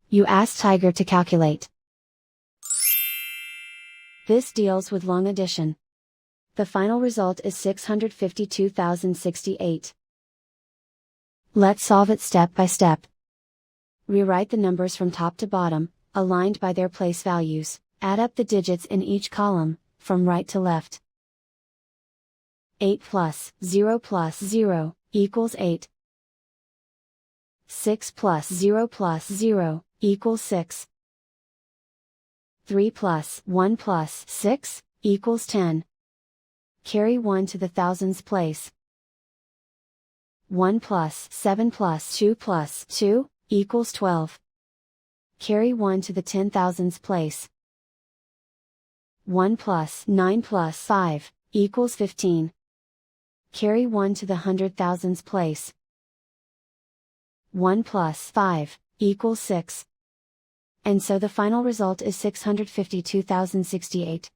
You ask Tiger to calculate. This deals with long addition. The final result is 652,068. Let's solve it step by step. Rewrite the numbers from top to bottom, aligned by their place values. Add up the digits in each column, from right to left. 8 plus 0 plus 0 equals 8. 6 plus 0 plus 0 equals 6. 3 plus 1 plus 6 equals 10. Carry 1 to the thousands place. 1 plus 7 plus 2 plus 2 equals 12. Carry 1 to the 10,000s place. 1 plus 9 plus 5 equals 15. Carry 1 to the 100,000s place. 1 plus 5 equals 6. And so the final result is 652,068.